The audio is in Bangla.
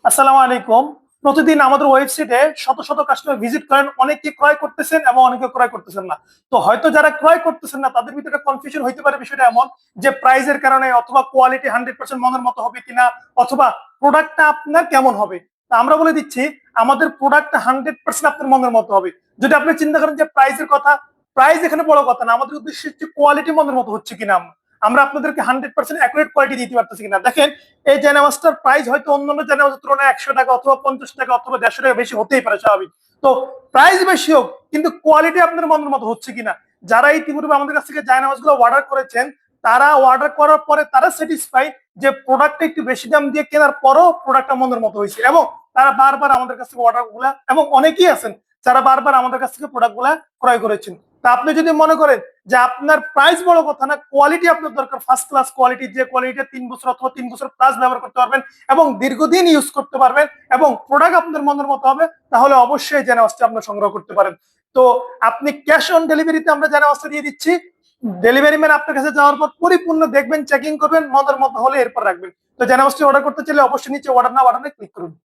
আসসালামু আলাইকুম। প্রতিদিন আমাদের ওয়েবসাইটে শত শত কাস্টমার ভিজিট করেন, অনেকে ক্রয় করতেছেন এবং অনেকে ক্রয় করতেছেন না। তো হয়তো যারা ক্রয় করতেছেন না তাদের ভিতরে কনফিউশন হইতে পারে বিষয়টা এমন যে প্রাইজের কারণে, অথবা কোয়ালিটি 100% মনের মতো হবে কিনা, অথবা প্রোডাক্টটা আপনার কেমন হবে। তা আমরা বলে দিচ্ছি আমাদের প্রোডাক্টটা 100% আপনার মনের মতো হবে। যদি আপনি চিন্তা করেন যে প্রাইজের কথা, প্রাইস এখানে বড় কথা না, আমাদের উদ্দেশ্য হচ্ছে কোয়ালিটি মনের মতো হচ্ছে কিনা, আমরা আপনাদেরকে 100% অ্যাকুরেট কোয়ালিটি দিতে পারতেছি কিনা। দেখেন, এই জেনামাসটার প্রাইস হয়তো অন্যান্য জেনামাসের তুলনায় 100 টাকা অথবা 50 টাকা অথবা 150 টাকা বেশি হতেই পারে, স্বাভাবিক। তো প্রাইস বেশি হোক, কিন্তু কোয়ালিটি আপনার মনের মতো হচ্ছে কিনা। যারা ইতিপূর্বে আমাদের কাছ থেকে জেনামাস গুলো অর্ডার করেছেন, তারা অর্ডার করার পরে তারা স্যাটিসফাই যে প্রোডাক্টটা একটু বেশি দাম দিয়ে কেনার পরও প্রোডাক্টটা মনের মতো হয়েছে, এবং তারা বারবার আমাদের কাছ থেকে অর্ডার গুলা, এবং অনেকেই আছেন যারা বারবার আমাদের কাছ থেকে প্রোডাক্ট গুলা ক্রয় করেছেন। তা আপনি যদি মনে করেন যে আপনার প্রাইস বড় কথা না, কোয়ালিটি আপনার দরকার, ফার্স্ট ক্লাস কোয়ালিটি, যে কোয়ালিটিটা 3 বছর অথবা 3 বছর প্লাস ব্যবহার করতে পারবেন এবং দীর্ঘদিন ইউজ করতে পারবেন, এবং প্রোডাক্ট আপনার মনের মতো হবে, তাহলে অবশ্যই জেনাওয়াসটা আপনি সংগ্রহ করতে পারেন। তো আপনি ক্যাশ অন ডেলিভারিতে আমরা জেনাওয়াসটা দিয়ে দিচ্ছি। ডেলিভারি ম্যান আপনার কাছে যাওয়ার পর পরিপূর্ণ দেখবেন, চেকিং করবেন, মনের মতো হলে এরপর রাখবেন। তো জেনাওয়াসটি অর্ডার করতে চাইলে অবশ্যই নিচে অর্ডার না বাটনে ক্লিক করুন।